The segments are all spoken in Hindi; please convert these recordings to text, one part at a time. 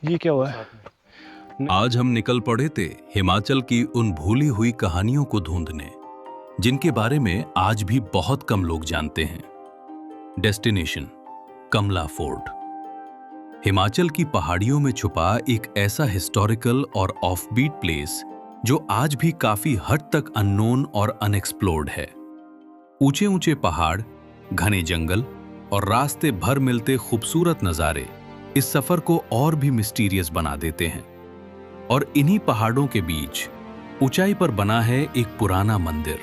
ये क्या हुआ है? आज हम निकल पड़े थे हिमाचल की उन भूली हुई कहानियों को ढूंढने, जिनके बारे में आज भी बहुत कम लोग जानते हैं। डेस्टिनेशन कमला फोर्ट। हिमाचल की पहाड़ियों में छुपा एक ऐसा हिस्टोरिकल और ऑफबीट प्लेस जो आज भी काफी हद तक अननोन और अनएक्सप्लोर्ड है। ऊंचे ऊंचे पहाड़, घने जंगल और रास्ते भर मिलते खूबसूरत नज़ारे इस सफर को और भी मिस्टीरियस बना देते हैं। और इन्हीं पहाड़ों के बीच ऊंचाई पर बना है एक पुराना मंदिर,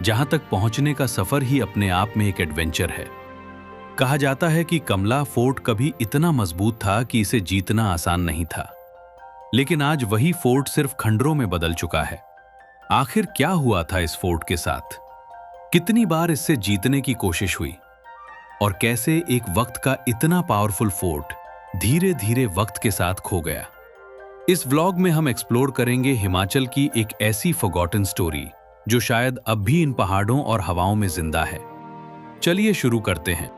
जहां तक पहुंचने का सफर ही अपने आप में एक एडवेंचर है। कहा जाता है कि कमला फोर्ट कभी इतना मजबूत था कि इसे जीतना आसान नहीं था, लेकिन आज वही फोर्ट सिर्फ खंडरों में बदल चुका है। आखिर क्या हुआ था इस फोर्ट के साथ? कितनी बार इससे जीतने की कोशिश हुई? और कैसे एक वक्त का इतना पावरफुल फोर्ट धीरे धीरे वक्त के साथ खो गया? इस व्लॉग में हम एक्सप्लोर करेंगे हिमाचल की एक ऐसी फॉरगॉटन स्टोरी जो शायद अब भी इन पहाड़ों और हवाओं में जिंदा है। चलिए शुरू करते हैं।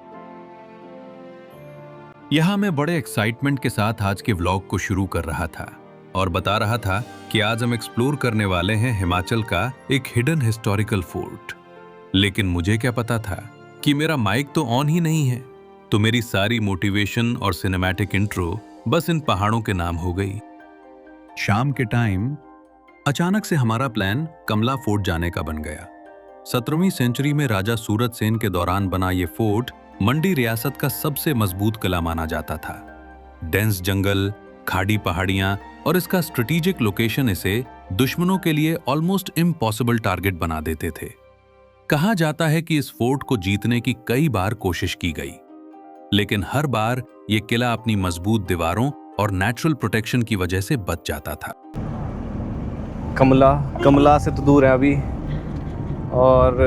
यहां मैं बड़े एक्साइटमेंट के साथ आज के व्लॉग को शुरू कर रहा था और बता रहा था कि आज हम एक्सप्लोर करने वाले हैं हिमाचल का एक हिडन हिस्टोरिकल फोर्ट। लेकिन मुझे क्या पता था कि मेरा माइक तो ऑन ही नहीं है, तो मेरी सारी मोटिवेशन और सिनेमैटिक इंट्रो बस इन पहाड़ों के नाम हो गई। शाम के टाइम अचानक से हमारा प्लान कमला फोर्ट जाने का बन गया। 17वीं सेंचुरी में राजा सूरत सेन के दौरान बना ये फोर्ट मंडी रियासत का सबसे मजबूत किला माना जाता था। डेंस जंगल, खाड़ी पहाड़ियां और इसका स्ट्रेटेजिक लोकेशन इसे दुश्मनों के लिए ऑलमोस्ट इम्पॉसिबल टारगेट बना देते थे। कहा जाता है कि इस फोर्ट को जीतने की कई बार कोशिश की गई, लेकिन हर बार यह किला अपनी मजबूत दीवारों और नेचुरल प्रोटेक्शन की वजह से बच जाता था। कमला से तो दूर है अभी, और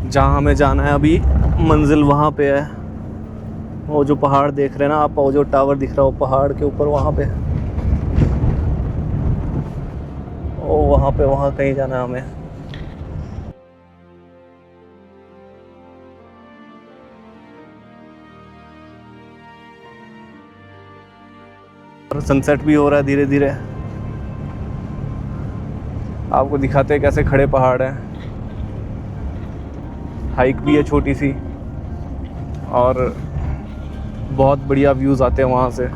जहाँ हमें जाना है अभी मंजिल वहाँ पे है। वो जो पहाड़ देख रहे हैं ना आप, वो जो टावर दिख रहा है वो पहाड़ के ऊपर वहाँ पे, वहाँ कहीं जाना है हमें। सनसेट भी हो रहा है धीरे धीरे। आपको दिखाते हैं कैसे खड़े पहाड़ हैं। हाइक भी है छोटी सी, और बहुत बढ़िया व्यूज़ आते हैं वहाँ से।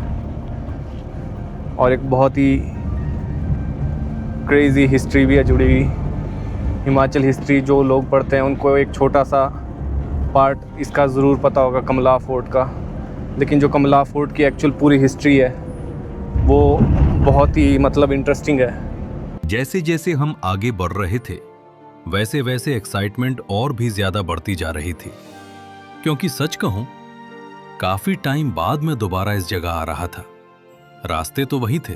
और एक बहुत ही क्रेज़ी हिस्ट्री भी है जुड़ी हुई। हिमाचल हिस्ट्री जो लोग पढ़ते हैं उनको एक छोटा सा पार्ट इसका ज़रूर पता होगा कमला फोर्ट का, लेकिन जो कमला फोर्ट की एक्चुअल पूरी हिस्ट्री है वो बहुत ही इंटरेस्टिंग है। जैसे जैसे हम आगे बढ़ रहे थे वैसे वैसे एक्साइटमेंट और भी ज्यादा बढ़ती जा रही थी, क्योंकि सच कहूं काफी टाइम बाद मैं दोबारा इस जगह आ रहा था। रास्ते तो वही थे,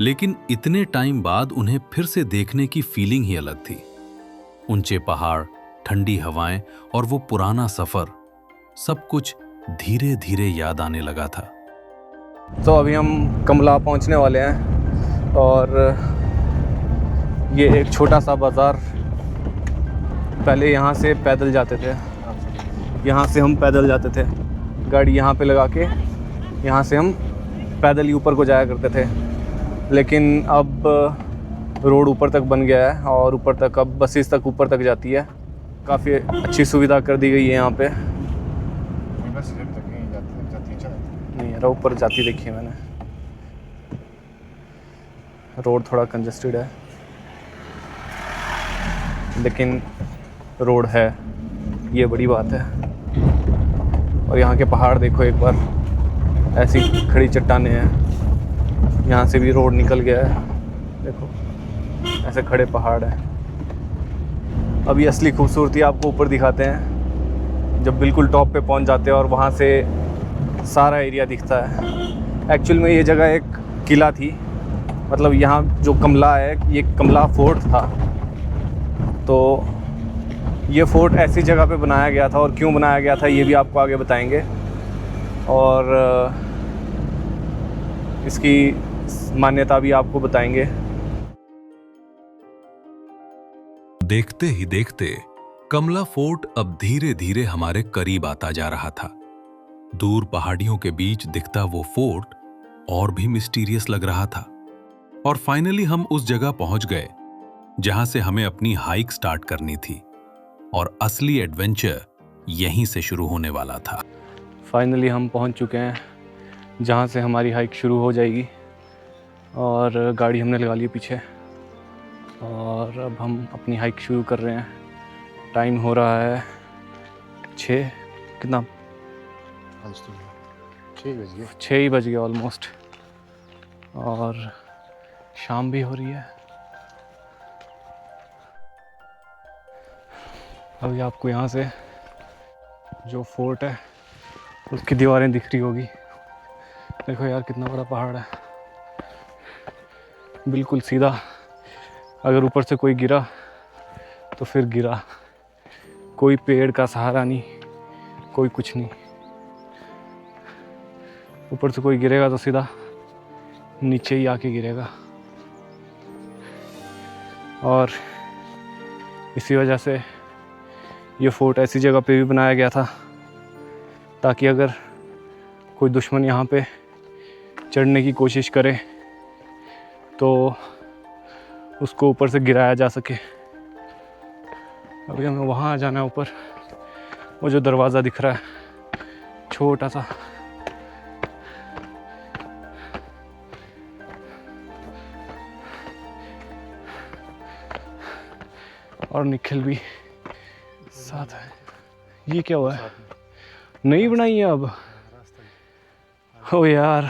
लेकिन इतने टाइम बाद उन्हें फिर से देखने की फीलिंग ही अलग थी। ऊंचे पहाड़, ठंडी हवाएं और वो पुराना सफर, सब कुछ धीरे धीरे याद आने लगा था। तो अभी हम कमला पहुंचने वाले हैं, और ये एक छोटा सा बाज़ार। पहले यहाँ से पैदल जाते थे, यहाँ से हम पैदल जाते थे, गाड़ी यहाँ पे लगा के यहाँ से हम पैदल ही ऊपर को जाया करते थे। लेकिन अब रोड ऊपर तक बन गया है और ऊपर तक अब बसेस तक ऊपर तक जाती है। काफ़ी अच्छी सुविधा कर दी गई है यहाँ पे। नहीं यार, ऊपर जाती देखी है मैंने। रोड थोड़ा कंजेस्टेड है, लेकिन रोड है, ये बड़ी बात है। और यहाँ के पहाड़ देखो एक बार, ऐसी खड़ी चट्टानें हैं। यहाँ से भी रोड निकल गया है, देखो ऐसे खड़े पहाड़ हैं। अभी असली खूबसूरती आपको ऊपर दिखाते हैं, जब बिल्कुल टॉप पे पहुँच जाते हैं और वहाँ से सारा एरिया दिखता है। एक्चुअल में ये जगह एक किला थी, यहाँ जो कमला है ये कमला फोर्ट था। तो ये फोर्ट ऐसी जगह पे बनाया गया था, और क्यों बनाया गया था ये भी आपको आगे बताएंगे, और इसकी मान्यता भी आपको बताएंगे। देखते ही देखते कमला फोर्ट अब धीरे धीरे हमारे करीब आता जा रहा था। दूर पहाड़ियों के बीच दिखता वो फोर्ट और भी मिस्टीरियस लग रहा था। और फाइनली हम उस जगह पहुंच गए जहां से हमें अपनी हाइक स्टार्ट करनी थी और असली एडवेंचर यहीं से शुरू होने वाला था। फाइनली हम पहुंच चुके हैं जहां से हमारी हाइक शुरू हो जाएगी, और गाड़ी हमने लगा ली पीछे, और अब हम अपनी हाइक शुरू कर रहे हैं। टाइम हो रहा है 6, कितना, 6 ही बज गया ऑलमोस्ट, और शाम भी हो रही है। अभी आपको यहाँ से जो फोर्ट है उसकी दीवारें दिख रही होगी। देखो यार कितना बड़ा पहाड़ है, बिल्कुल सीधा। अगर ऊपर से कोई गिरा तो फिर गिरा, कोई पेड़ का सहारा नहीं, कोई कुछ नहीं। ऊपर से कोई गिरेगा तो सीधा नीचे ही आके गिरेगा। और इसी वजह से ये फोर्ट ऐसी जगह पे भी बनाया गया था ताकि अगर कोई दुश्मन यहाँ पे चढ़ने की कोशिश करे तो उसको ऊपर से गिराया जा सके। अभी हमें वहाँ जाना है ऊपर, वो जो दरवाज़ा दिख रहा है छोटा सा। और निखिल भी साथ है। ये क्या हुआ है? नई बनाई है अब? ओ यार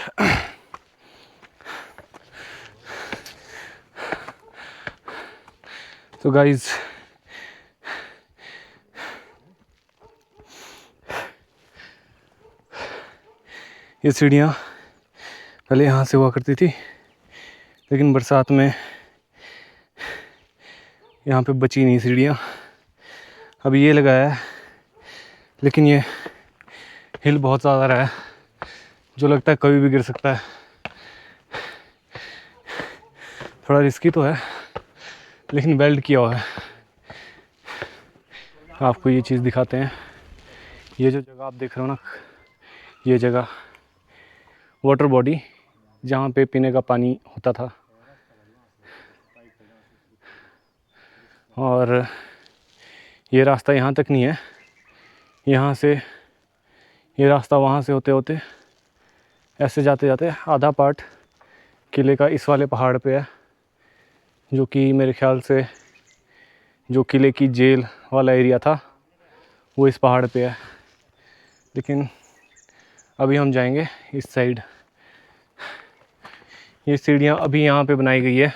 तो गाइज ये सीढ़ियाँ पहले यहाँ से हुआ करती थी, लेकिन बरसात में यहाँ पे बची नहीं सीढ़ियाँ। अभी ये लगाया है, लेकिन ये हिल बहुत ज़्यादा रहा है, जो लगता है कभी भी गिर सकता है। थोड़ा रिस्की तो है, लेकिन वेल्ड किया हुआ है। आपको ये चीज़ दिखाते हैं। ये जो जगह आप देख रहे हो ना, ये जगह वाटर बॉडी जहाँ पे पीने का पानी होता था। और ये रास्ता यहाँ तक नहीं है, यहाँ से ये रास्ता वहाँ से होते होते ऐसे जाते जाते आधा पार्ट किले का इस वाले पहाड़ पे है, जो कि मेरे ख्याल से जो किले की जेल वाला एरिया था वो इस पहाड़ पे है। लेकिन अभी हम जाएंगे इस साइड। ये सीढ़ियाँ अभी यहाँ पे बनाई गई है,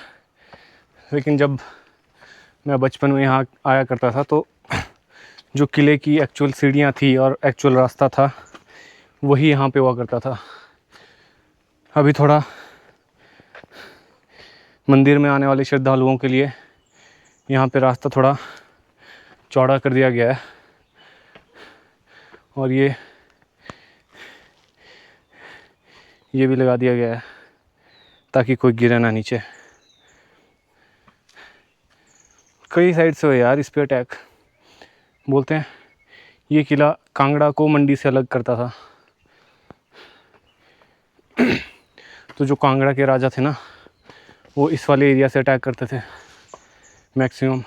लेकिन जब मैं बचपन में यहाँ आया करता था तो जो किले की एक्चुअल सीढ़ियाँ थी और एक्चुअल रास्ता था वही यहाँ पे हुआ करता था। अभी थोड़ा मंदिर में आने वाले श्रद्धालुओं के लिए यहाँ पे रास्ता थोड़ा चौड़ा कर दिया गया है, और ये भी लगा दिया गया है ताकि कोई गिरे ना नीचे। कई साइड से हो यार इस पे अटैक। बोलते हैं ये किला कांगड़ा को मंडी से अलग करता था। तो जो कांगड़ा के राजा थे ना, वो इस वाले एरिया से अटैक करते थे मैक्सिमम,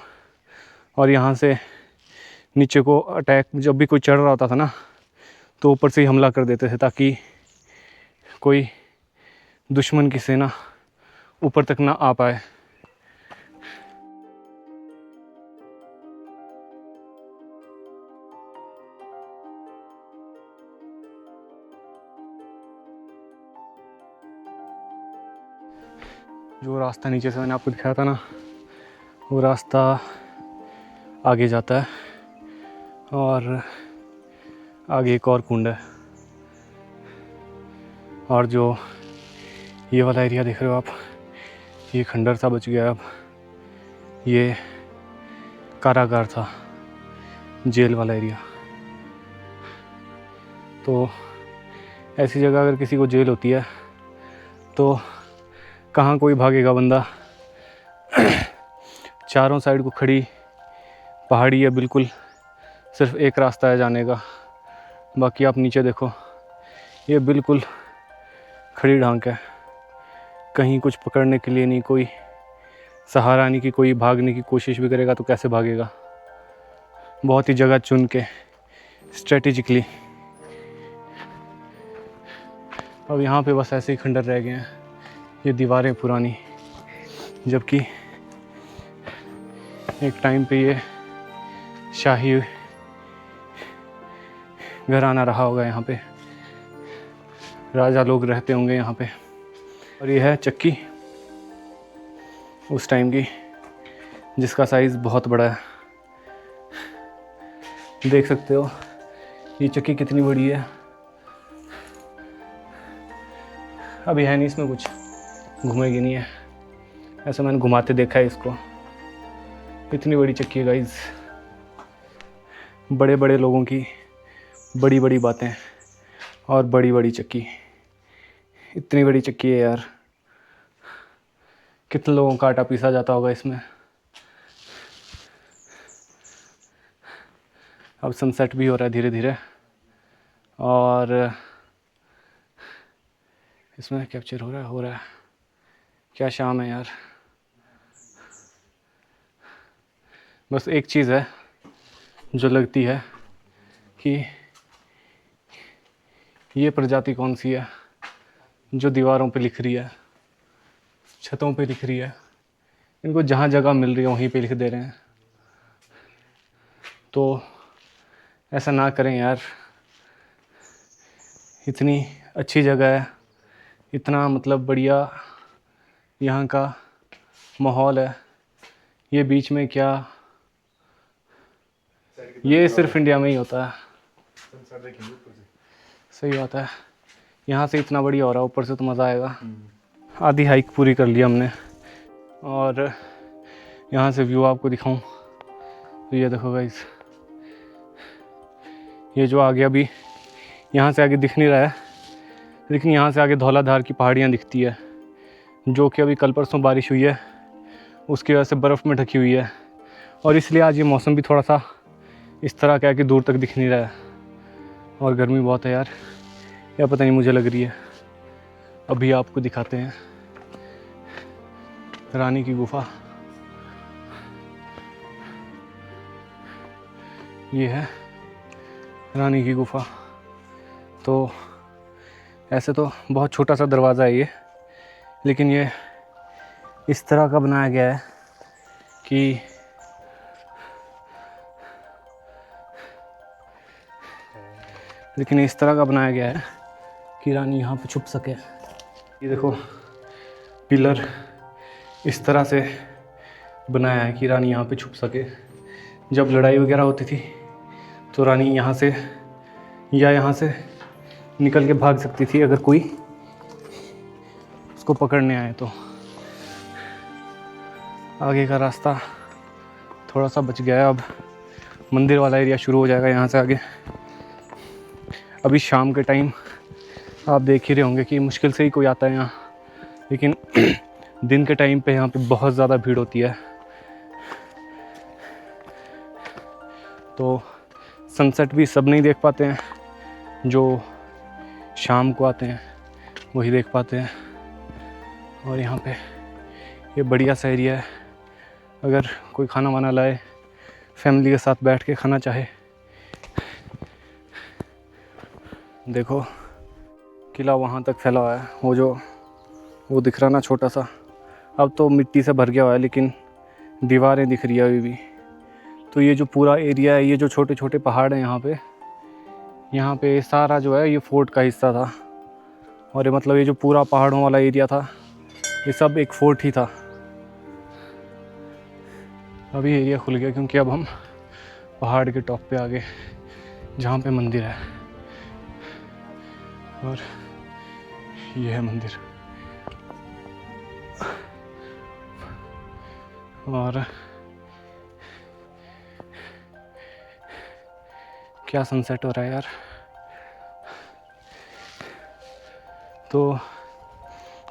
और यहाँ से नीचे को अटैक जब भी कोई चढ़ रहा होता था ना तो ऊपर से ही हमला कर देते थे ताकि कोई दुश्मन की सेना ऊपर तक ना आ पाए। जो रास्ता नीचे से मैंने आपको दिखाया था ना, वो रास्ता आगे जाता है, और आगे एक और कुंड है। और जो ये वाला एरिया देख रहे हो आप, ये खंडर सा बच गया। अब ये कारागार था, जेल वाला एरिया। तो ऐसी जगह अगर किसी को जेल होती है तो कहाँ कोई भागेगा बंदा। चारों साइड को खड़ी पहाड़ी है बिल्कुल, सिर्फ एक रास्ता है जाने का। बाकी आप नीचे देखो, ये बिल्कुल खड़ी ढांक है। कहीं कुछ पकड़ने के लिए नहीं, कोई सहारा नहीं कि कोई भागने की कोशिश भी करेगा तो कैसे भागेगा। बहुत ही जगह चुन के स्ट्रेटेजिकली। अब यहाँ पे बस ऐसे ही खंडर रह गए हैं, ये दीवारें पुरानी, जबकि एक टाइम पे ये शाही घराना रहा होगा, यहाँ पे राजा लोग रहते होंगे यहाँ पे। और ये है चक्की उस टाइम की, जिसका साइज़ बहुत बड़ा है। देख सकते हो ये चक्की कितनी बड़ी है। अभी है नहीं इसमें कुछ, घूमेगी नहीं है, ऐसा मैंने घुमाते देखा है इसको। इतनी बड़ी चक्की है गाइस। बड़े बड़े लोगों की बड़ी बड़ी बातें और बड़ी बड़ी चक्की। इतनी बड़ी चक्की है यार, कितने लोगों का आटा पीसा जाता होगा इसमें। अब सनसेट भी हो रहा है धीरे धीरे, और इसमें कैप्चर हो रहा है। क्या शाम है यार। बस एक चीज़ है जो लगती है कि ये प्रजाति कौन सी है जो दीवारों पे लिख रही है, छतों पे लिख रही है। इनको जहाँ जगह मिल रही है वहीं पे लिख दे रहे हैं। तो ऐसा ना करें यार, इतनी अच्छी जगह है, इतना मतलब बढ़िया यहाँ का माहौल है, ये बीच में क्या, ये सिर्फ इंडिया में ही होता है। सही बात है, यहाँ से इतना बढ़िया हो रहा है, ऊपर से तो मज़ा आएगा। आधी हाइक पूरी कर ली हमने, और यहाँ से व्यू आपको दिखाऊं तो ये देखो गाइस, ये जो आगे अभी यहाँ से आगे दिख नहीं रहा है, लेकिन यहाँ से आगे धौलाधार की पहाड़ियाँ दिखती है, जो कि अभी कल परसों बारिश हुई है, उसकी वजह से बर्फ़ में ढकी हुई है, और इसलिए आज ये मौसम भी थोड़ा सा इस तरह का है कि दूर तक दिख नहीं रहा है। और गर्मी बहुत है यार, या पता नहीं मुझे लग रही है। अभी आपको दिखाते हैं रानी की गुफा। ये है रानी की गुफा। तो ऐसे तो बहुत छोटा सा दरवाज़ा है ये, लेकिन ये इस तरह का बनाया गया है कि रानी यहाँ पे छुप सके। ये देखो पिलर इस तरह से बनाया है कि रानी यहाँ पे छुप सके। जब लड़ाई वगैरह होती थी तो रानी यहाँ से या यहाँ से निकल के भाग सकती थी अगर कोई उसको पकड़ने आए तो। आगे का रास्ता थोड़ा सा बच गया है, अब मंदिर वाला एरिया शुरू हो जाएगा यहाँ से आगे। अभी शाम के टाइम आप देख ही रहे होंगे कि मुश्किल से ही कोई आता है यहाँ, लेकिन दिन के टाइम पे यहाँ पे बहुत ज़्यादा भीड़ होती है। तो सनसेट भी सब नहीं देख पाते हैं, जो शाम को आते हैं वही देख पाते हैं। और यहाँ पे ये बढ़िया सा एरिया है, अगर कोई खाना वाना लाए, फैमिली के साथ बैठ के खाना चाहे। देखो किला वहाँ तक फैला हुआ है, वो दिख रहा ना छोटा सा, अब तो मिट्टी से भर गया हुआ है, लेकिन दीवारें दिख रही है अभी भी। तो ये जो पूरा एरिया है, ये जो छोटे छोटे पहाड़ हैं यहाँ पे सारा जो है ये फोर्ट का हिस्सा था। और ये मतलब ये जो पूरा पहाड़ों वाला एरिया था, ये सब एक फोर्ट ही था। अभी एरिया खुल गया क्योंकि अब हम पहाड़ के टॉप पे आ गए जहाँ पे मंदिर है, और ये है मंदिर। और क्या सनसेट हो रहा है यार। तो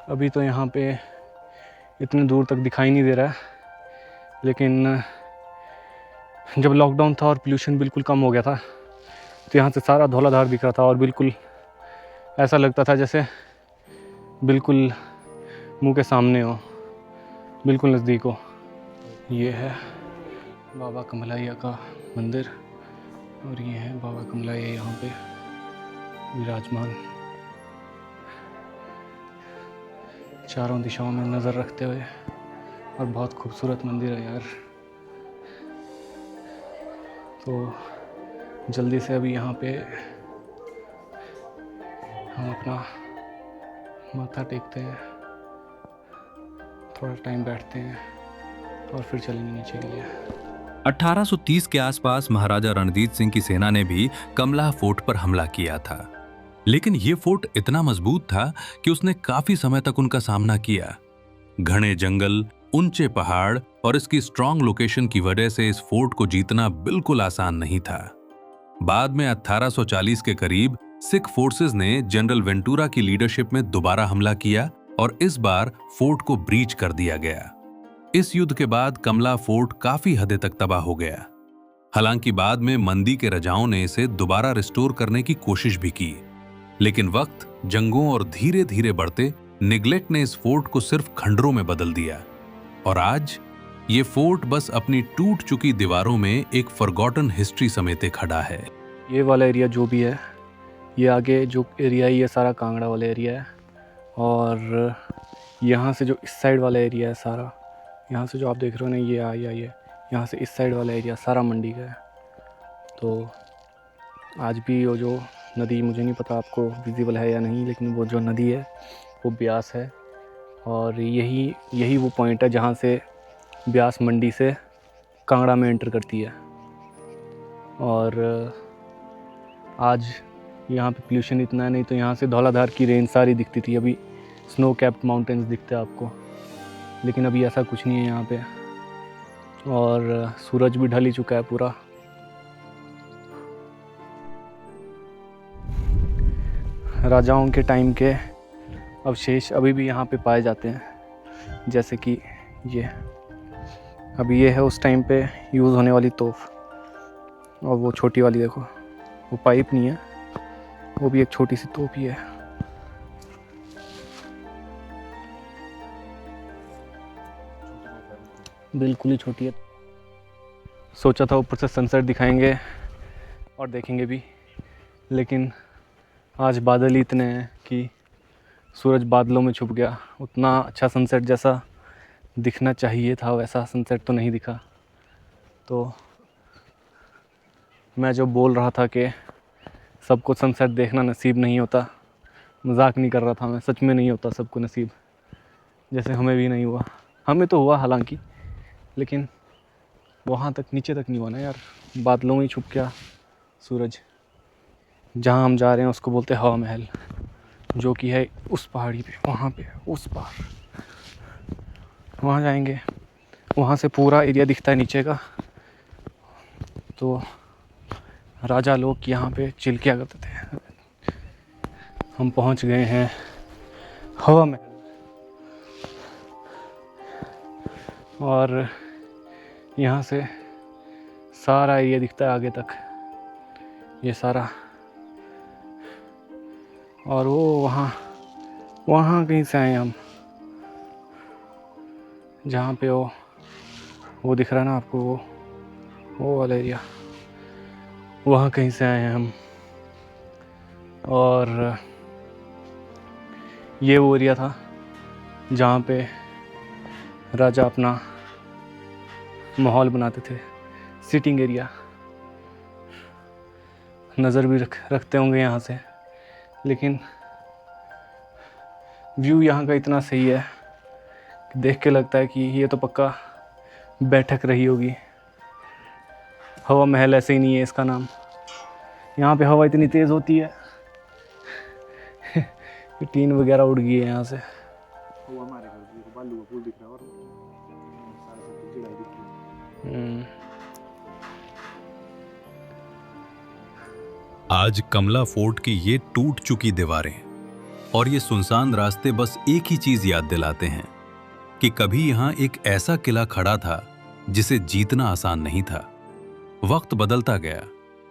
अभी तो यहाँ पे इतने दूर तक दिखाई नहीं दे रहा है, लेकिन जब लॉकडाउन था और पोल्यूशन बिल्कुल कम हो गया था तो यहाँ से सारा धौलाधार दिख रहा था, और बिल्कुल ऐसा लगता था जैसे बिल्कुल मुंह के सामने हो, बिल्कुल नज़दीक हो। ये है बाबा कमलाया का मंदिर और ये है बाबा कमलाया यहाँ पे विराजमान, चारों दिशाओं में नज़र रखते हुए। और बहुत खूबसूरत मंदिर है यार। तो जल्दी से अभी यहाँ पे हम अपना माथा टेकते हैं, थोड़ा टाइम बैठते हैं और फिर चलेंगे नीचे के लिए। 1830 के आसपास महाराजा रणजीत सिंह की सेना ने भी कमला फोर्ट पर हमला किया था, लेकिन यह फोर्ट इतना मजबूत था कि उसने काफी समय तक उनका सामना किया। घने जंगल, ऊंचे पहाड़ और इसकी स्ट्रॉन्ग लोकेशन की वजह से इस फोर्ट को जीतना बिल्कुल आसान नहीं था। बाद में 1840 के करीब सिख फोर्सेस ने जनरल वेंटूरा की लीडरशिप में दोबारा हमला किया और इस बार फोर्ट को ब्रीच कर दिया गया। इस युद्ध के बाद कमला फोर्ट काफी हद तक तबाह हो गया। हालांकि बाद में मंदी के राजाओं ने इसे दोबारा रिस्टोर करने की कोशिश भी की, लेकिन वक्त, जंगों और धीरे धीरे बढ़ते निग्लेक्ट ने इस फोर्ट को सिर्फ खंडरों में बदल दिया और आज ये फोर्ट बस अपनी टूट चुकी दीवारों में एक फॉरगॉटन हिस्ट्री समेटे खड़ा है। ये वाला एरिया जो भी है, ये आगे जो एरिया है ये सारा कांगड़ा वाला एरिया है। और यहाँ से जो इस साइड वाला एरिया है सारा, यहाँ से जो आप देख रहे हो ना, ये यहाँ से इस साइड वाला एरिया सारा मंडी का है। तो आज भी वो जो नदी, मुझे नहीं पता आपको विजिबल है या नहीं, लेकिन वो जो नदी है वो ब्यास है और यही वो पॉइंट है जहाँ से ब्यास मंडी से कांगड़ा में एंटर करती है। और आज यहाँ पे पोल्यूशन इतना है, नहीं तो यहाँ से धौलाधार की रेंज सारी दिखती थी। अभी स्नो कैप्ड माउंटेन्स दिखते हैं आपको, लेकिन अभी ऐसा कुछ नहीं है यहाँ पे। और सूरज भी ढल ही चुका है पूरा। राजाओं के टाइम के अवशेष अभी भी यहाँ पे पाए जाते हैं, जैसे कि ये अभी ये है उस टाइम पे यूज़ होने वाली तोप। और वो छोटी वाली देखो, वो पाइप नहीं है, वो भी एक छोटी सी तोप ही है। बिल्कुल ही छोटी है। सोचा था ऊपर से सनसेट दिखाएंगे और देखेंगे भी, लेकिन आज बादल ही इतने हैं कि सूरज बादलों में छुप गया। उतना अच्छा सनसेट जैसा दिखना चाहिए था वैसा सनसेट तो नहीं दिखा। तो मैं जो बोल रहा था कि सबको सनसेट देखना नसीब नहीं होता, मजाक नहीं कर रहा था मैं, सच में नहीं होता सबको नसीब। जैसे हमें भी नहीं हुआ, हमें तो हुआ हालांकि, लेकिन वहाँ तक नीचे तक नहीं हुआ ना यार। बादलों में ही छुप गया सूरज। जहाँ हम जा रहे हैं उसको बोलते हैं हवा महल, जो कि है उस पहाड़ी पे, वहाँ पे उस पार। वहाँ जाएंगे, वहाँ से पूरा एरिया दिखता है नीचे का। तो राजा लोग यहाँ पे चिल किया करते थे। हम पहुँच गए हैं हवा महल और यहाँ से सारा एरिया दिखता है आगे तक, ये सारा। और वो वहाँ कहीं से आए हम, जहाँ पे वो दिख रहा है ना आपको, वो वाला एरिया, वहाँ कहीं से आए हैं हम। और ये वो एरिया था जहाँ पे राजा अपना माहौल बनाते थे, सिटिंग एरिया। नज़र भी रखते होंगे यहाँ से, लेकिन व्यू यहाँ का इतना सही है कि देख के लगता है कि ये तो पक्का बैठक रही होगी। हवा महल ऐसे ही नहीं है इसका नाम। यहाँ पे हवा इतनी तेज़ होती है कि टीन वगैरह उड़ गई है यहाँ से। आज कमला फोर्ट की ये टूट चुकी दीवारें और ये सुनसान रास्ते बस एक ही चीज याद दिलाते हैं कि कभी यहाँ एक ऐसा किला खड़ा था जिसे जीतना आसान नहीं था। वक्त बदलता गया,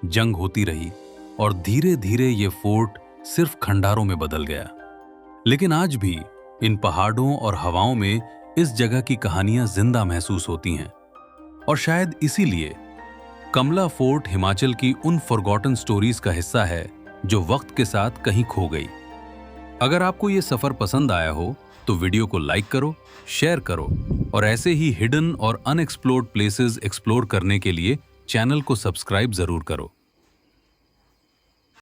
जंग होती रही और धीरे धीरे ये फोर्ट सिर्फ खंडारों में बदल गया। लेकिन आज भी इन पहाड़ों और हवाओं में इस जगह की कहानियां जिंदा महसूस होती हैं और शायद इसीलिए कमला फोर्ट हिमाचल की उन फॉरगॉटन स्टोरीज का हिस्सा है जो वक्त के साथ कहीं खो गई। अगर आपको ये सफर पसंद आया हो तो वीडियो को लाइक करो, शेयर करो और ऐसे ही हिडन और अनएक्सप्लोर्ड प्लेसेस एक्सप्लोर करने के लिए चैनल को सब्सक्राइब जरूर करो।